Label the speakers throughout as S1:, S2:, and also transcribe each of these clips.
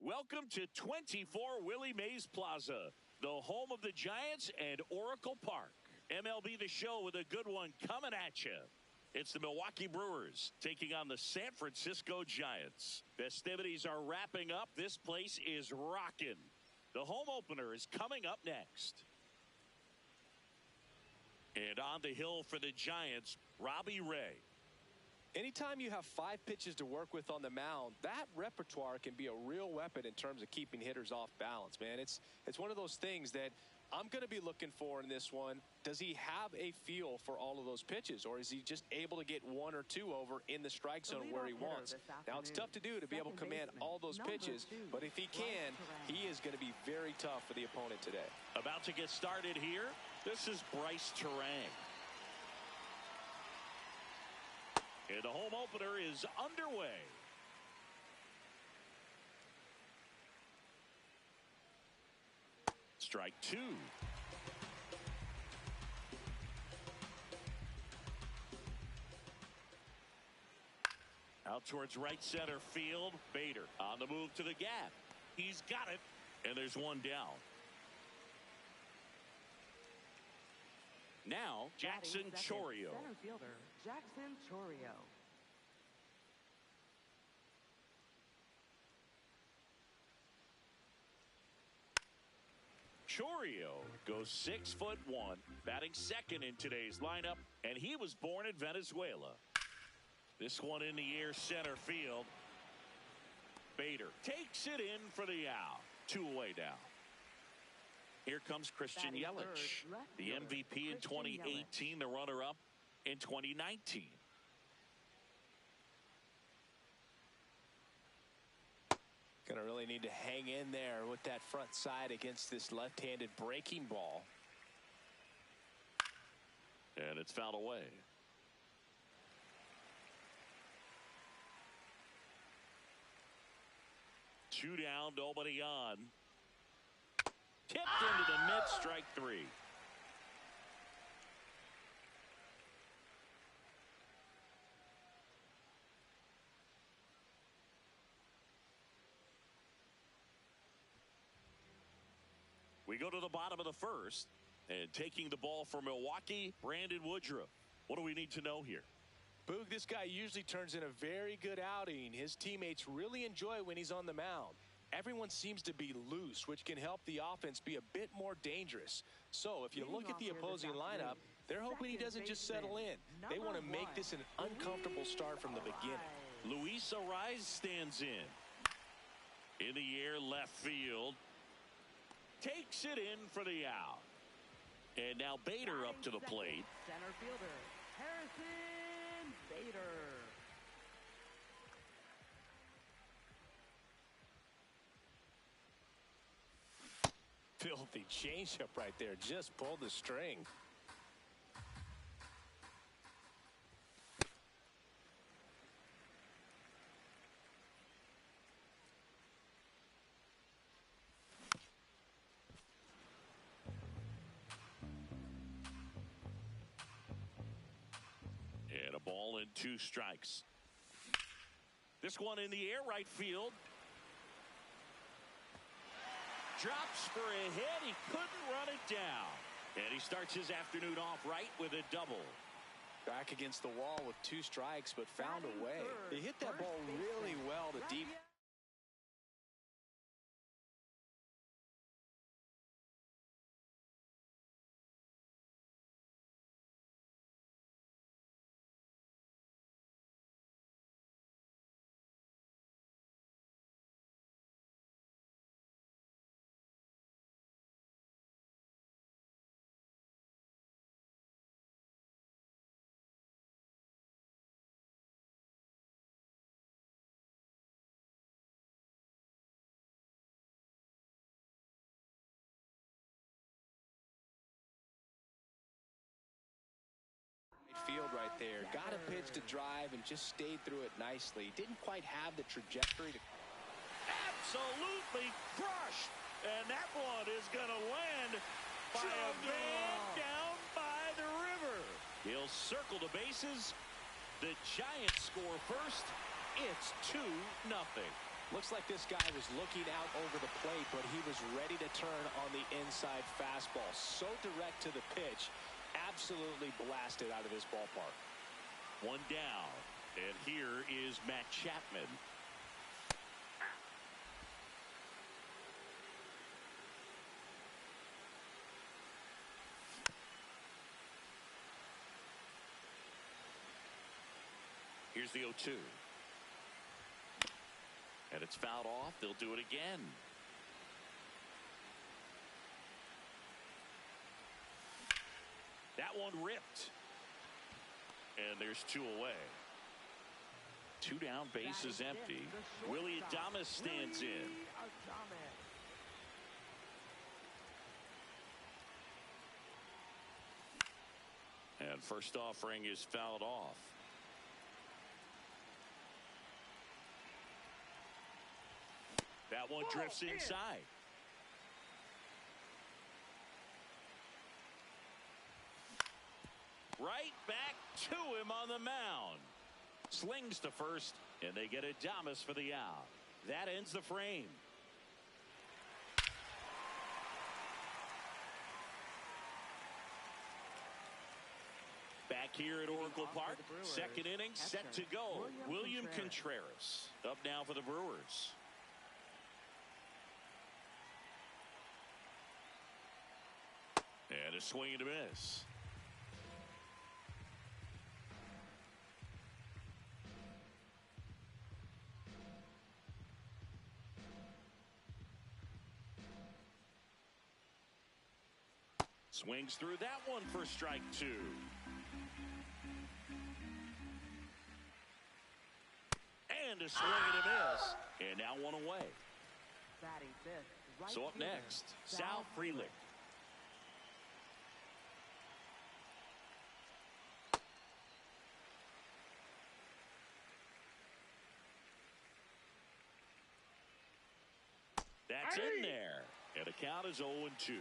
S1: Welcome to 24 Willie Mays Plaza, the home of the Giants and Oracle Park. MLB The Show with a good one coming at you. It's the Milwaukee Brewers taking on the San Francisco Giants. Festivities are wrapping up. This place is rocking. The home opener is coming up next. And on the hill for the Giants, Robbie Ray.
S2: Anytime you have 5 pitches to work with on the mound, that repertoire can be a real weapon in terms of keeping hitters off balance, man. It's one of those things that I'm going to be looking for in this one. Does he have a feel for all of those pitches, or is he just able to get 1 or 2 over in the strike zone where he wants? Now, it's tough to do to be able to command all those pitches, but if he can, he is going to be very tough for the opponent today.
S1: About to get started here. This is Bryce Terang. And the home opener is underway. Strike 2. Out towards right center field. Bader on the move to the gap. He's got it. And there's one down. Now, Jackson Chourio.
S3: Center fielder, Jackson Chourio.
S1: Chourio goes 6'1", batting second in today's lineup, and he was born in Venezuela. This one in the air center field. Bader takes it in for the out. 2 away now. Here comes Christian Yelich, the MVP in 2018, the runner-up in 2019.
S2: Gonna really need to hang in there with that front side against this left-handed breaking ball.
S1: And it's fouled away. Two down, nobody on. Tipped into the mid, strike 3. We go to the bottom of the first, and taking the ball for Milwaukee, Brandon Woodruff. What do we need to know here?
S2: Boog, this guy usually turns in a very good outing. His teammates really enjoy when he's on the mound. Everyone seems to be loose, which can help the offense be a bit more dangerous. So if you look at the opposing lineup, they're hoping he doesn't just settle in. They want to make this an uncomfortable start from the beginning.
S1: Luis Arraez stands in. In the air, left field. Takes it in for the out. And now Bader up to the plate.
S3: Center fielder, Harrison Bader.
S2: Filthy changeup right there. Just pulled the string.
S1: And a ball and 2 strikes. This one in the air, right field. Drops for a hit. He couldn't run it down. And he starts his afternoon off right with a double.
S2: Back against the wall with 2 strikes, but found a way. He hit that ball really well to deep. Field right there. Got a pitch to drive and just stayed through it nicely. Didn't quite have the trajectory to.
S1: Absolutely crushed. And that one is going to land by a man down by the river. He'll circle the bases. The Giants score first. It's 2-0.
S2: Looks like this guy was looking out over the plate, but he was ready to turn on the inside fastball. So direct to the pitch. Absolutely blasted out of this ballpark.
S1: One down. And here is Matt Chapman. Here's the 0-2. And it's fouled off. They'll do it again. That one ripped. And there's 2 away. 2 down, bases empty. Willie Adames stands in. And first offering is fouled off. That one drifts inside. Right back to him on the mound. Slings to first, and they get Adames for the out. That ends the frame. Back here at Oracle Park, second inning set to go. William Contreras up now for the Brewers. And a swing and a miss. Swings through that one for strike 2. And a swing and a miss. And now one away. So up next, Sal Frelick. That's in there. And the count is 0-2.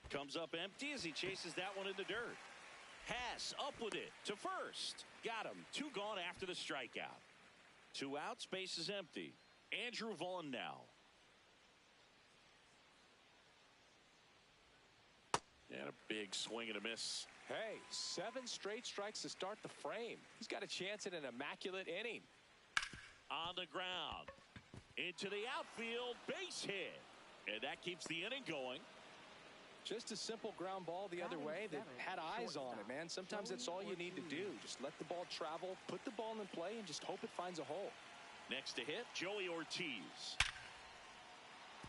S1: Comes up empty as he chases that one in the dirt. Hass up with it to first. Got him. 2 gone after the strikeout. 2 outs, base is empty. Andrew Vaughn now. And a big swing and a miss.
S2: Hey, 7 straight strikes to start the frame. He's got a chance at an immaculate inning.
S1: On the ground. Into the outfield, base hit. And that keeps the inning going.
S2: Just a simple ground ball the other way that had eyes on it, man. Sometimes that's all you need to do. Just let the ball travel, put the ball in play, and just hope it finds a hole.
S1: Next to hit, Joey Ortiz.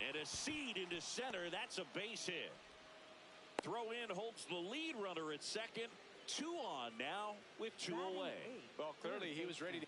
S1: And a seed into center. That's a base hit. Throw in holds the lead runner at second. 2 on now with 2 away.
S2: Well, clearly he was ready to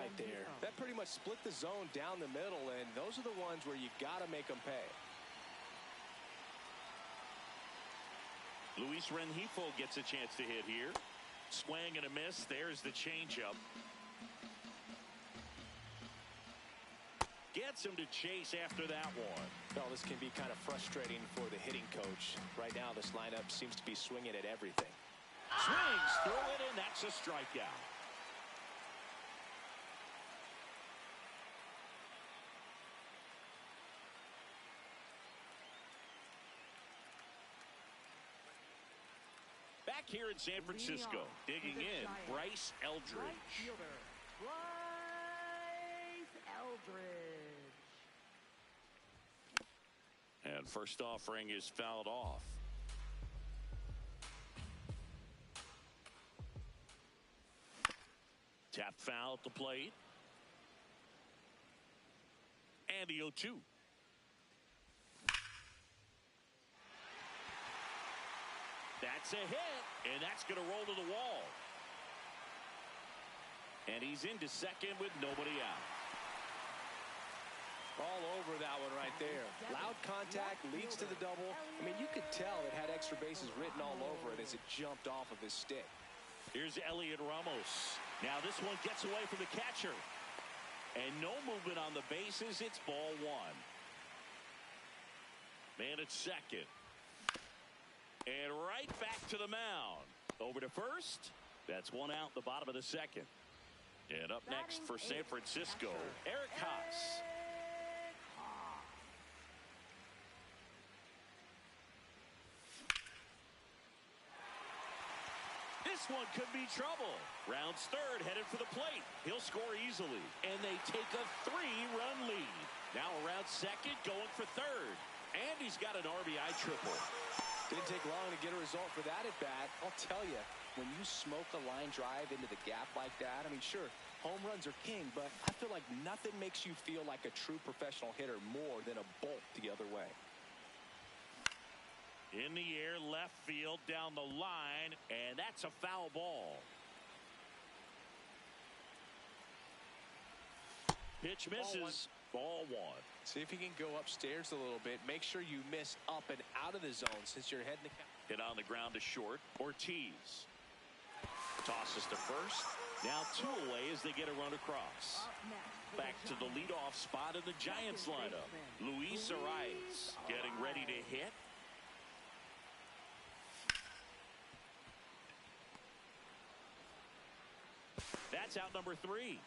S2: right there. That pretty much split the zone down the middle, and those are the ones where you got to make them pay.
S1: Luis Rengifo gets a chance to hit here. Swing and a miss. There's the changeup. Gets him to chase after that one.
S2: Well, this can be kind of frustrating for the hitting coach. Right now, this lineup seems to be swinging at everything.
S1: Swings through it, and that's a strikeout. Back here in San Francisco, digging in, Bryce Eldridge.
S3: Right fielder, Bryce Eldridge.
S1: And first offering is fouled off. Tap foul at the plate. And the 0-2. That's a hit, and that's going to roll to the wall. And he's into second with nobody out.
S2: All over that one right there. Loud contact leads to the double. I mean, you could tell it had extra bases written all over it as it jumped off of his stick.
S1: Here's Elliot Ramos. Now this one gets away from the catcher. And no movement on the bases. It's ball one. Man at second. And right back to the mound. Over to first. That's one out in the bottom of the second. And up next for San Francisco, Eric Haas. This one could be trouble. Rounds third, headed for the plate. He'll score easily. And they take a 3-run lead. Now around second, going for third. And he's got an RBI triple.
S2: Didn't take long to get a result for that at bat. I'll tell you, when you smoke a line drive into the gap like that, I mean, sure, home runs are king, but I feel like nothing makes you feel like a true professional hitter more than a bolt the other way.
S1: In the air, left field, down the line, and that's a foul ball. Pitch misses. Ball one.
S2: See if you can go upstairs a little bit. Make sure you miss up and out of the zone since you're heading the count.
S1: Hit on the ground to short. Ortiz tosses to first. Now 2 away as they get a run across. Back to the leadoff spot in the Giants lineup. Luis Arias getting ready to hit. That's out number 3.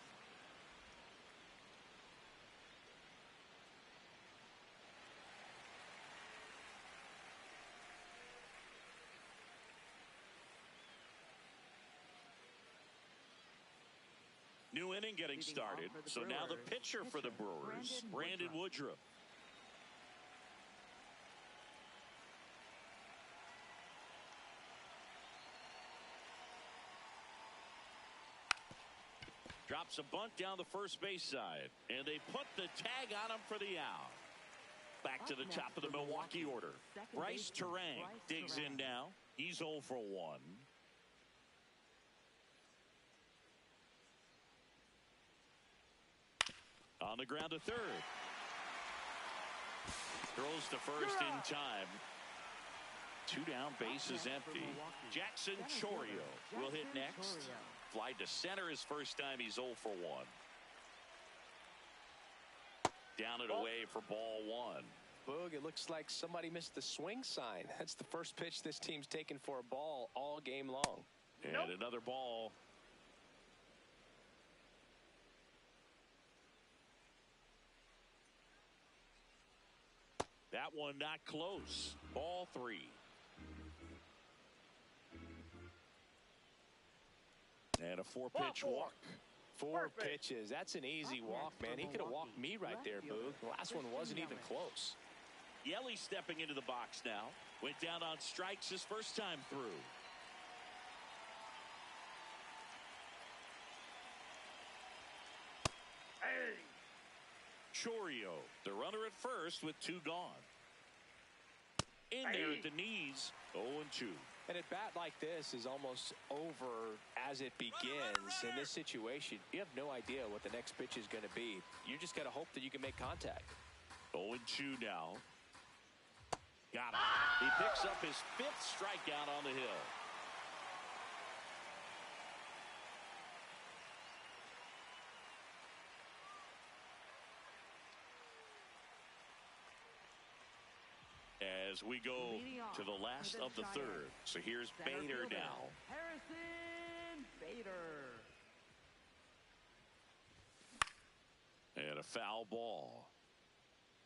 S1: New inning getting started. So now the pitcher for the Brewers, Brandon Woodruff. Drops a bunt down the first base side. And they put the tag on him for the out. Back to the top of the Milwaukee order. Bryce Terang digs in now. He's 0 for 1. On the ground to third. Throws to first in time. 2 down, bases empty. Jackson Chourio will hit next. Fly to center his first time. He's 0 for 1. Down and away for ball 1.
S2: Boog, it looks like somebody missed the swing sign. That's the first pitch this team's taken for a ball all game long.
S1: And another ball. That one not close. Ball 3. And a 4-pitch walk.
S2: 4 pitches. That's an easy walk, man. He could have walked me right there, Boog. The last one wasn't even close.
S1: Yelly stepping into the box now. Went down on strikes his first time through. Chourio, the runner at first with 2 gone. In there at the knees, 0-2.
S2: And a bat like this is almost over as it begins. In this situation, you have no idea what the next pitch is going to be. You just got to hope that you can make contact.
S1: 0-2 now. Got him. He picks up his 5th strikeout on the hill. As we go to the last of the 3rd. So here's Bader now.
S3: Harrison Bader.
S1: And a foul ball.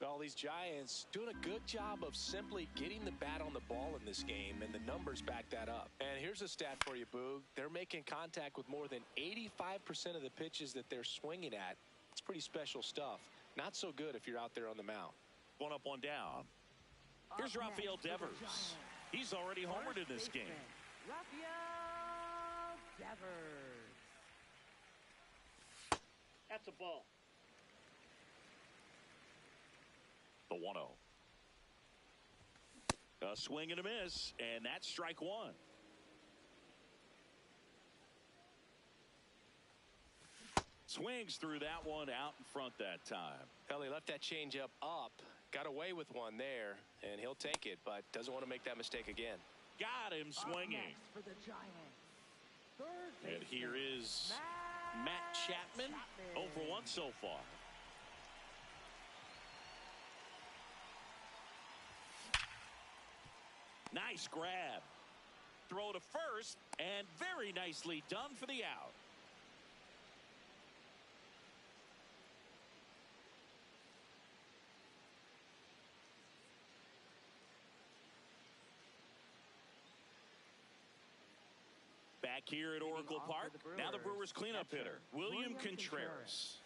S2: Well, these Giants doing a good job of simply getting the bat on the ball in this game, and the numbers back that up. And here's a stat for you, Boog. They're making contact with more than 85% of the pitches that they're swinging at. It's pretty special stuff. Not so good if you're out there on the mound.
S1: 1 up, 1 down. Here's Rafael Devers. He's already homered in this game.
S3: Rafael Devers.
S4: That's a ball.
S1: The 1-0. A swing and a miss, and that's strike 1. Swings through that one out in front that time.
S2: Well, he left that changeup up, got away with one there, and he'll take it, but doesn't want to make that mistake again.
S1: Got him swinging.
S3: Up next for the Giants. Third
S1: And here is Matt Chapman. 0 for 1 so far. Nice grab. Throw to first, and very nicely done for the out. Back here at Oracle Park, now the Brewers cleanup hitter, William Contreras.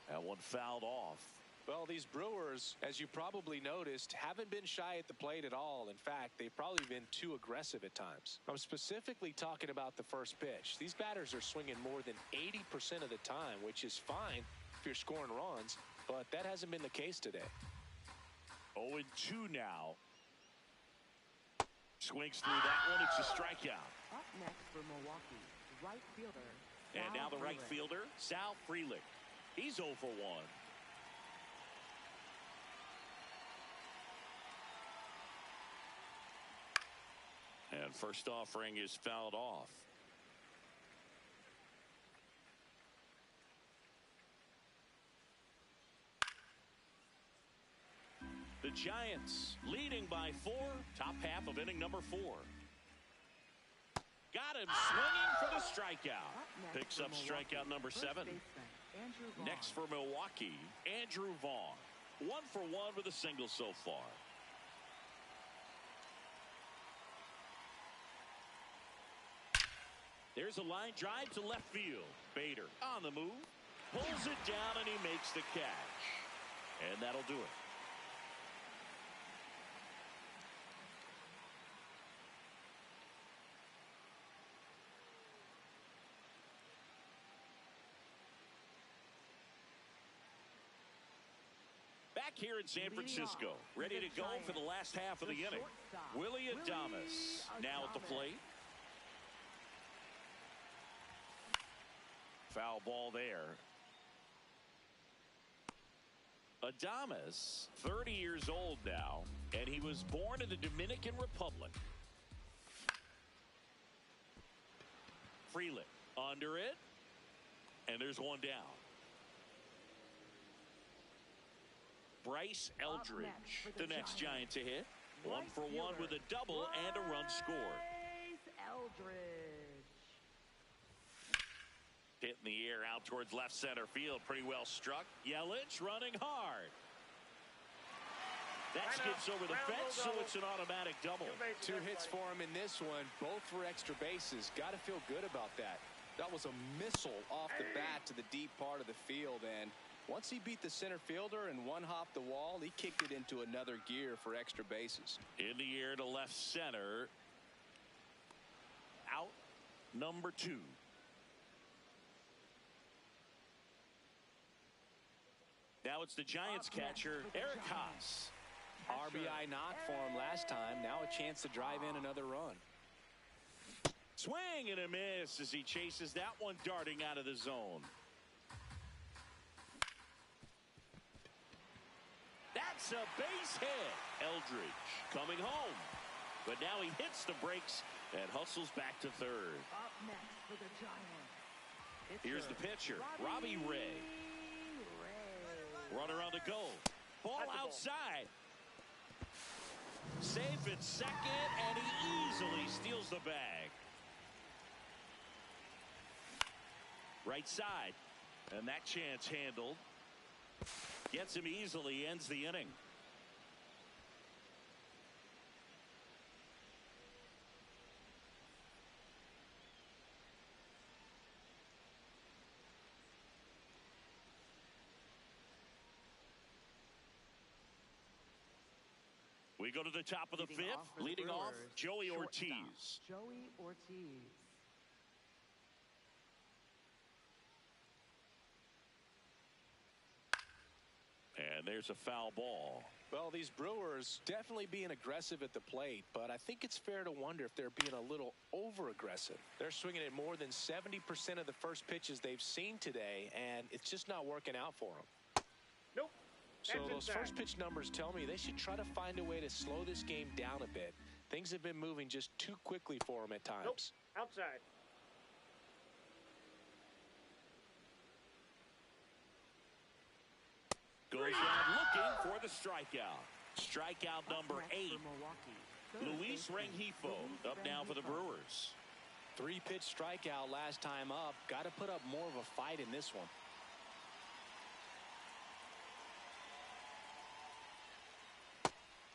S1: That one fouled off.
S2: Well, these Brewers, as you probably noticed, haven't been shy at the plate at all. In fact, they've probably been too aggressive at times. I'm specifically talking about the first pitch. These batters are swinging more than 80% of the time, which is fine if you're scoring runs, but that hasn't been the case today.
S1: 0-2 now. Swings through that one. It's a strikeout.
S3: Up next for Milwaukee, right fielder.
S1: And now the right
S3: Frelick.
S1: fielder, Sal Frelick. He's 0 for 1. And first offering is fouled off. The Giants leading by 4, top half of inning number 4. Got him swinging for the strikeout. Picks up strikeout number 7. Next for Milwaukee, Andrew Vaughn. 1 for 1 with a single so far. There's a line drive to left field. Bader on the move. Pulls it down and he makes the catch. And that'll do it. Back here in San Francisco, ready to go for the last half of the inning. Willie Adames now at the plate. Foul ball there. Adames, 30 years old now, and he was born in the Dominican Republic. Frelick under it, and there's one down. Bryce Eldridge, the next Giant to hit. 1 for 1 with a double and a run scored.
S3: Bryce Eldridge.
S1: Hit in the air out towards left center field. Pretty well struck. Yelich running hard. That skips over the fence, so it's an automatic double.
S2: 2 hits for him in this one, both for extra bases. Got to feel good about that. That was a missile off the bat to the deep part of the field, and once he beat the center fielder and one-hopped the wall, he kicked it into another gear for extra bases.
S1: In the air to left center. Out number 2. Now Now it's the Giants catcher, Eric Haas.
S2: RBI knock for him last time. Now a chance to drive in another run.
S1: Swing and a miss as he chases that one darting out of the zone. That's a base hit. Eldridge coming home. But now he hits the brakes and hustles back to third.
S3: Up next for the Giants.
S1: Here's the pitcher, Robbie Ray. Runner on the go. Ball outside. Safe at second, and he easily steals the bag. Right side. And that chance handled. Gets him easily, ends the inning. We go to the top of the fifth. Leading off, Joey Ortiz.
S3: Joey Ortiz.
S2: And there's a foul ball. Well, these Brewers definitely being aggressive at the plate, but I think it's fair to wonder if they're being a little over-aggressive. They're swinging at more than 70% of the first pitches they've seen today, and it's just not working out for them.
S4: Nope.
S2: So those first pitch numbers tell me they should try to find a way to slow this game down a bit. Things have been moving just too quickly for them at times.
S4: Nope. Outside.
S1: Goes down looking for the strikeout. Strikeout number 8. Luis Rengifo up now for the Brewers.
S2: 3-pitch strikeout last time up. Got to put up more of a fight in this one.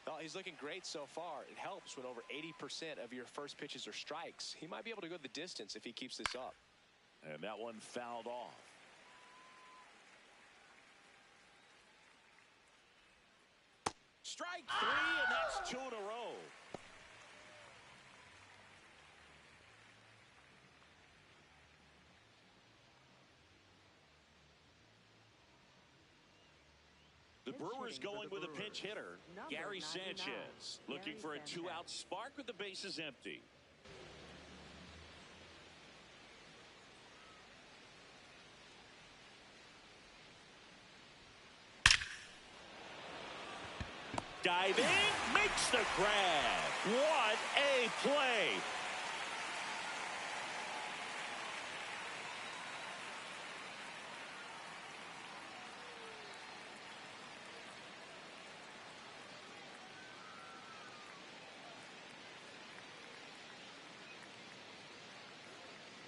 S2: Well, he's looking great so far. It helps when over 80% of your first pitches are strikes. He might be able to go the distance if he keeps this up.
S1: And that one fouled off. Strike 3, and that's 2 in a row. The Brewers going with a pinch hitter, Gary Sanchez, looking for a 2-out spark with the bases empty. Diving, makes the grab. What a play.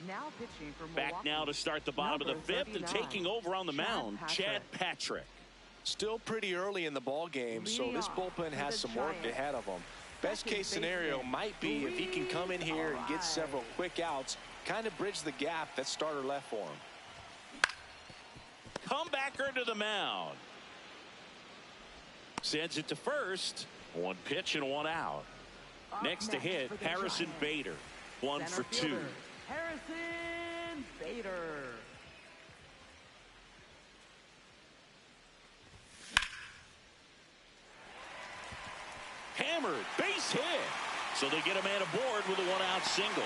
S3: Now pitching for
S1: Back
S3: Milwaukee.
S1: now to start the bottom of the fifth, and taking over on the mound, Chad Patrick.
S2: Still pretty early in the ball game, so this bullpen has some work ahead of them. Best case scenario might be if he can come in here and get several quick outs, kind of bridge the gap that starter left for him.
S1: Comebacker to the mound. Sends it to first. 1 pitch and 1 out. Next to hit, Harrison Bader. 1 for 2.
S3: Harrison Bader.
S1: Hammered, base hit. So they get a man aboard with a 1-out single.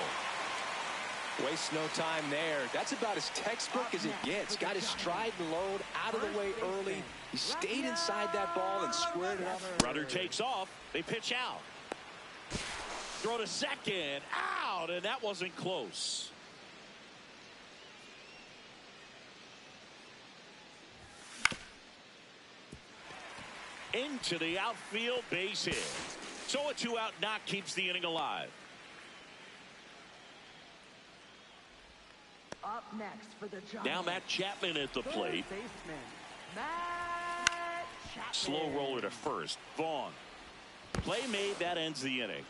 S2: Waste no time there. That's about as textbook as it gets. Got his stride and load out of the way early. He stayed inside that ball and squared it up.
S1: Runner takes off. They pitch out. Throw to second. Out, and that wasn't close. Into the outfield, base hit. So a 2-out knock keeps the inning alive.
S3: Up next for the Giants.
S1: Now Matt Chapman at the plate.
S3: Third baseman, Matt Chapman.
S1: Slow roller to first. Vaughn. Play made, that ends the inning.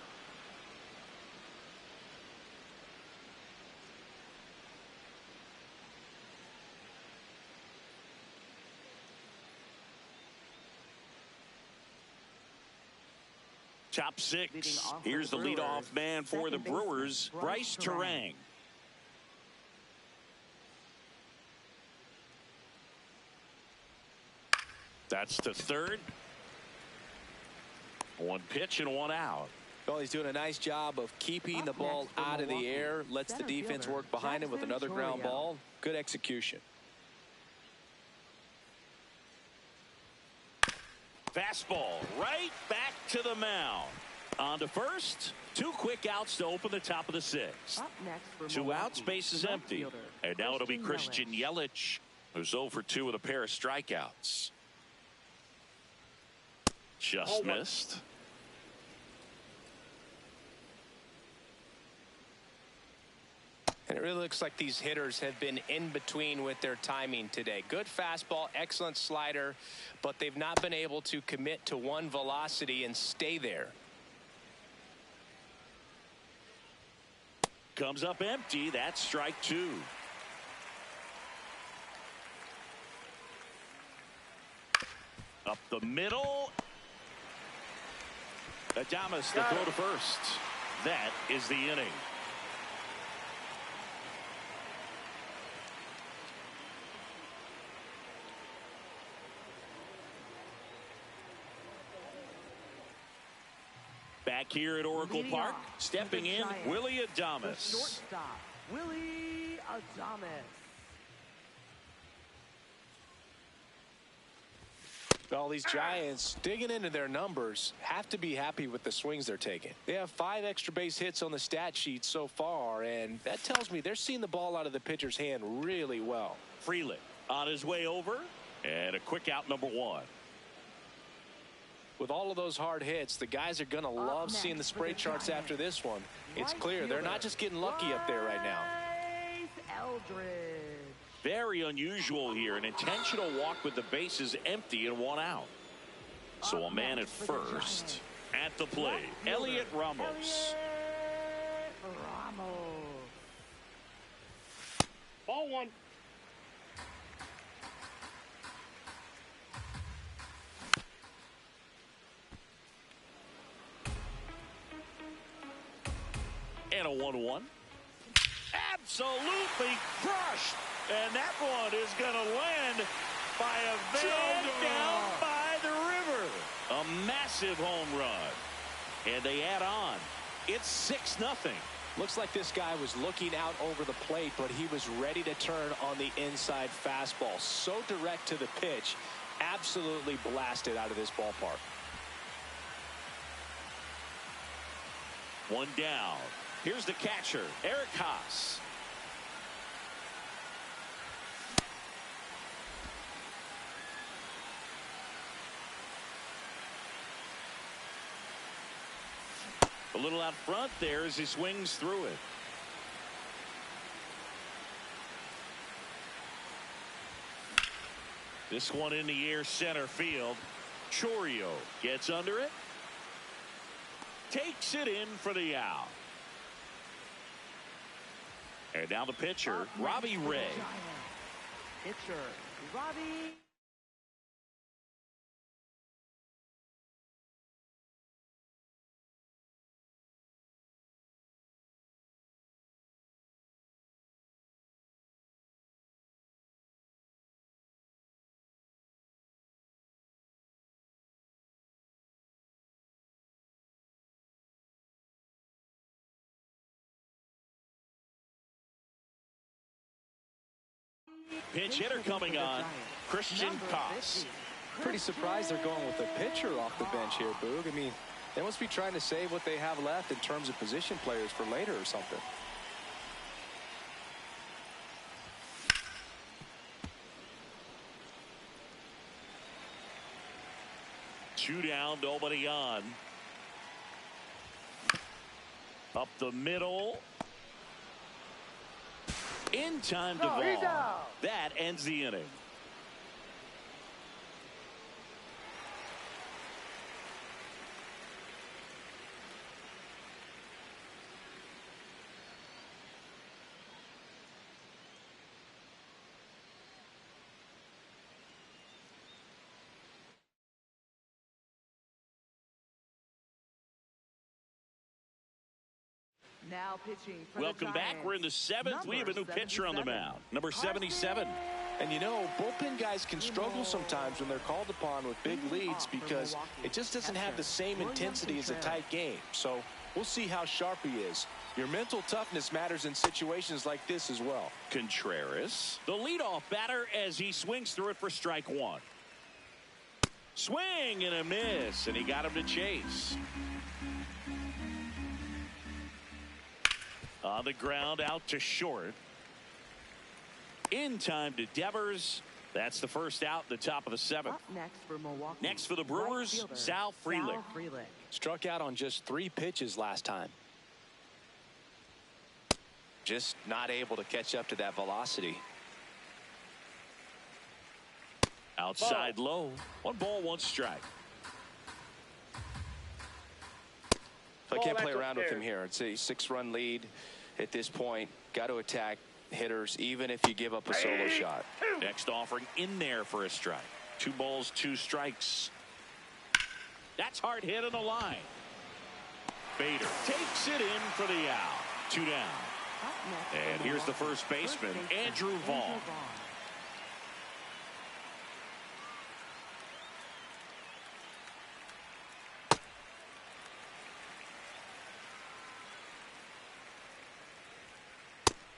S1: Top 6. Here's the leadoff man for the Brewers, Bryce Terang. That's to third. One pitch and one out.
S2: Well, he's doing a nice job of keeping the ball out of the air. Lets the defense work behind him with another ground ball. Good execution.
S1: Fastball right back to the mound. On to first. 2 quick outs to open the top of the 6th. 2 outs, bases empty. And now it'll be Christian Yelich, who's 0 for 2 with a pair of strikeouts. Just missed.
S2: And it really looks like these hitters have been in between with their timing today. Good fastball, excellent slider, but they've not been able to commit to one velocity and stay there.
S1: Comes up empty. That's strike 2. Up the middle. Adames the throw to first. That is the inning. Back here at Oracle Park, stepping in, Willie Adames.
S3: Shortstop, Willie Adames.
S2: Well, these Giants, digging into their numbers, have to be happy with the swings they're taking. They have 5 extra base hits on the stat sheet so far, and that tells me they're seeing the ball out of the pitcher's hand really well.
S1: Freeland on his way over, and a quick out, number 1.
S2: With all of those hard hits, the guys are going to love seeing the spray charts after this one. It's clear they're not just getting lucky up there right now.
S3: Eldridge.
S1: Very unusual here. An intentional walk with the bases empty and 1 out. So a man at first. At the plate, Elliot Ramos.
S2: Ball 1.
S1: And a 1-1. Absolutely crushed. And that one is going to land by a van down by the river. A massive home run. And they add on. It's 6-0.
S2: Looks like this guy was looking out over the plate, but he was ready to turn on the inside fastball. So direct to the pitch. Absolutely blasted out of this ballpark.
S1: 1 down. Here's the catcher, Eric Haas. A little out front there as he swings through it. This one in the air, center field. Chourio gets under it. Takes it in for the out. And now the pitcher, Robbie Ray.
S3: Pitcher, Robbie.
S1: Pinch hitter coming on, Christian Koss.
S2: Pretty surprised they're going with a pitcher off the bench here, Boog. I mean, they must be trying to save what they have left in terms of position players for later or something.
S1: Two down, nobody on. Up the middle. In time to ball. That ends the inning.
S3: Now pitching for
S1: Welcome
S3: the
S1: back.
S3: Giants.
S1: We're in the 7th. We have a new pitcher on the mound. Number 77.
S2: And you know, bullpen guys can struggle sometimes when they're called upon with big leads because it just doesn't have the same intensity as a tight game. So we'll see how sharp he is. Your mental toughness matters in situations like this as well.
S1: Contreras, the leadoff batter, as he swings through it for strike one. Swing and a miss, and he got him to chase. On the ground, out to short. In time to Devers. That's the first out, the top of the seventh.
S3: Up next for Milwaukee.
S1: Next for the Brewers,
S3: Right fielder,
S1: Sal Frelick.
S2: Struck out on just 3 pitches last time. Just not able to catch up to that velocity.
S1: Outside low. 1 ball, 1 strike.
S2: So I can't play around with him here. It's a 6-run lead at this point. Got to attack hitters even if you give up a solo shot.
S1: Next offering in there for a strike. 2 balls, 2 strikes. That's hard hit on the line. Bader takes it in for the out. 2 down. And here's the first baseman, Andrew Vaughn.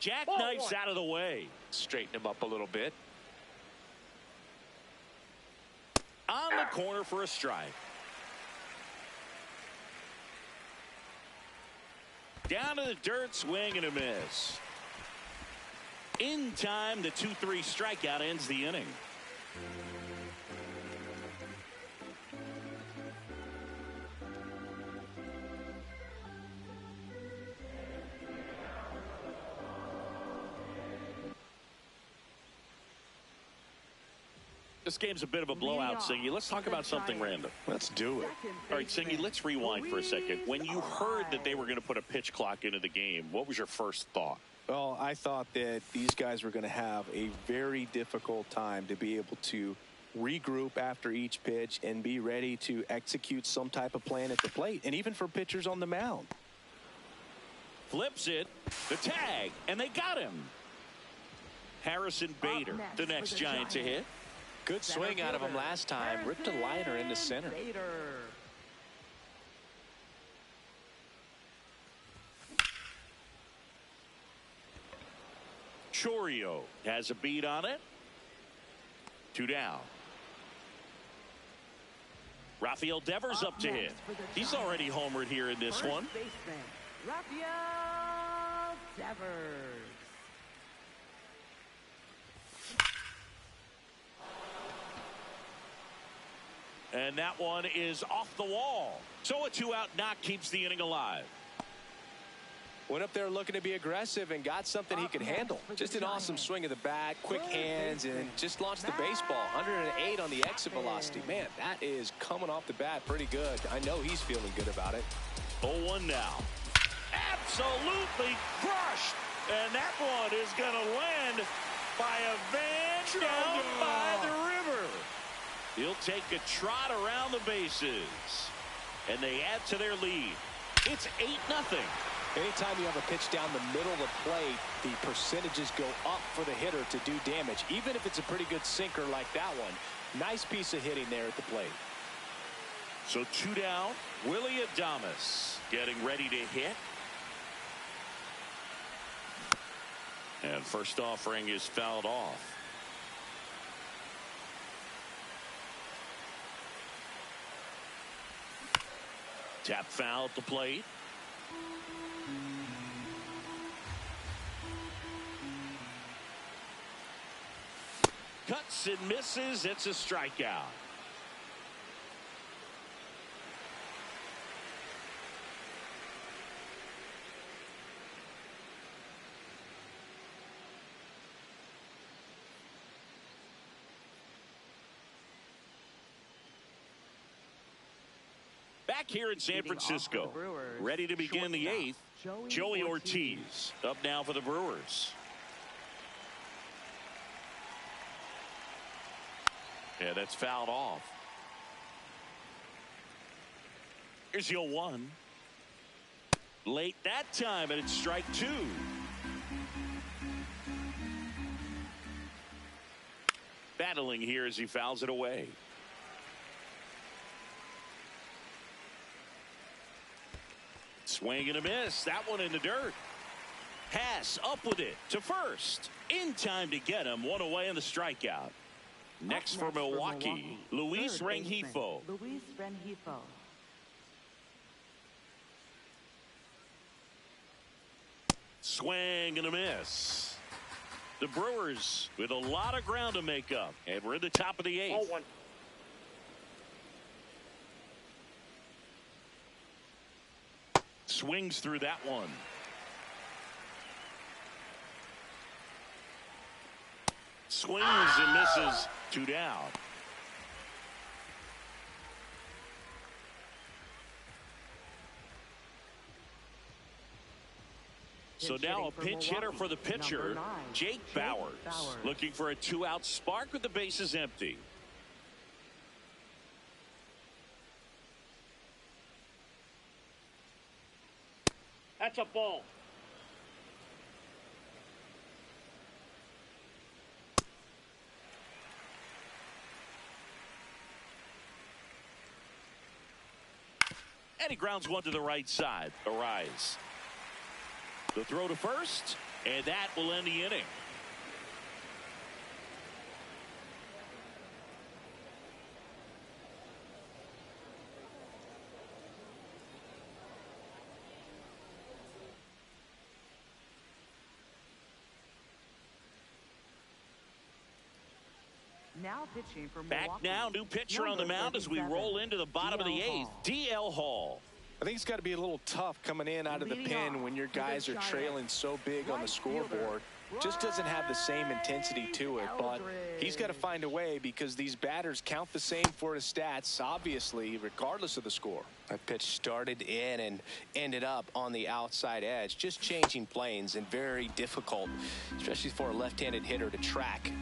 S1: Jackknifes out of the way.
S2: Straighten him up a little bit.
S1: On the corner for a strike. Down to the dirt, swing and a miss. In time, the 2-3 strikeout ends the inning. This game's a bit of a blowout, Singy. Let's talk about something random.
S2: Let's do it.
S1: All right, Singy, let's rewind for a second. When you heard that they were going to put a pitch clock into the game, what was your first thought?
S2: Well, I thought that these guys were going to have a very difficult time to be able to regroup after each pitch and be ready to execute some type of plan at the plate, and even for pitchers on the mound.
S1: Flips it, the tag, and they got him. Harrison Bader, the next Giant to hit.
S2: Good swing out of him last time. Ripped a liner into center.
S1: Chourio has a beat on it. 2 down. Rafael Devers up to hit. He's already homered here in this one.
S3: Rafael Devers.
S1: And that one is off the wall. So a 2-out knock keeps the inning alive.
S2: Went up there looking to be aggressive and got something he could handle. Just an awesome swing of the bat, quick hands, and just launched the baseball. 108 on the exit velocity. Man, that is coming off the bat pretty good. I know he's feeling good about it.
S1: 0-1 now. Absolutely crushed. And that one is going to land by a van down by the river. He'll take a trot around the bases. And they add to their lead. It's 8-0.
S2: Anytime you have a pitch down the middle of the plate, the percentages go up for the hitter to do damage, even if it's a pretty good sinker like that one. Nice piece of hitting there at the plate.
S1: So 2 down. Willie Adames getting ready to hit. And first offering is fouled off. Tap foul at the plate. Cuts and misses. It's a strikeout. Back here in San Francisco, ready to begin the 8th, Joey Ortiz up now for the Brewers. Yeah, that's fouled off. Here's the 0-1. Late that time, and it's strike 2. battling here as he fouls it away. Swing and a miss. That one in the dirt. Pass up with it to first. In time to get him. One away in the strikeout. Next for Milwaukee, Luis Rengifo.
S3: Luis Rengifo.
S1: Swing and a miss. The Brewers with a lot of ground to make up. And we're in the top of the 8th.
S4: 0-1.
S1: Swings through that one. Swings and misses. 2 down. So now a pinch hitter for the pitcher, Jake Bauers, looking for a 2-out spark with the bases empty.
S4: That's a ball.
S1: And he grounds one to the right side. Arise. The throw to first, and that will end the inning.
S3: Now pitching for
S1: Back
S3: Milwaukee.
S1: now, new pitcher on the mound as we roll into the bottom of the 8th. DL Hall.
S2: I think it's got to be a little tough coming in out of the pen when your guys are trailing so big on the scoreboard. Just doesn't have the same intensity to it, but he's got to find a way because these batters count the same for his stats, obviously, regardless of the score. That pitch started in and ended up on the outside edge, just changing planes and very difficult, especially for a left-handed hitter to track.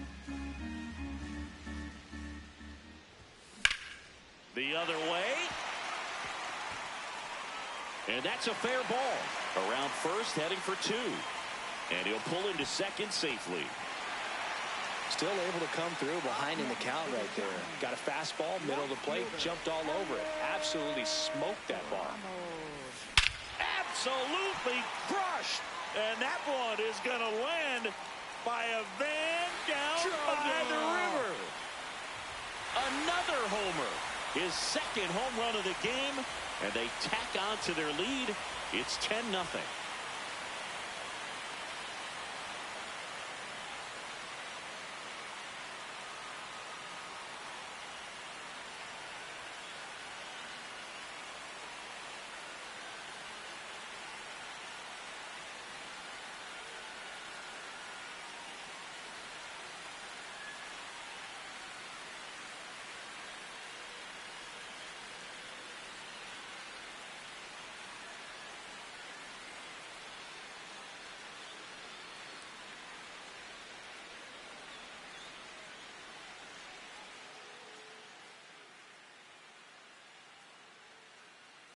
S1: The other way. And that's a fair ball. Around first, heading for 2. And he'll pull into second safely.
S2: Still able to come through behind in the count right there. Got a fastball, middle of the plate, jumped all over it. Absolutely smoked that ball.
S1: Absolutely crushed. And that one is going to land by a van down by the river. Another homer. His second home run of the game. And they tack on to their lead. It's 10-0.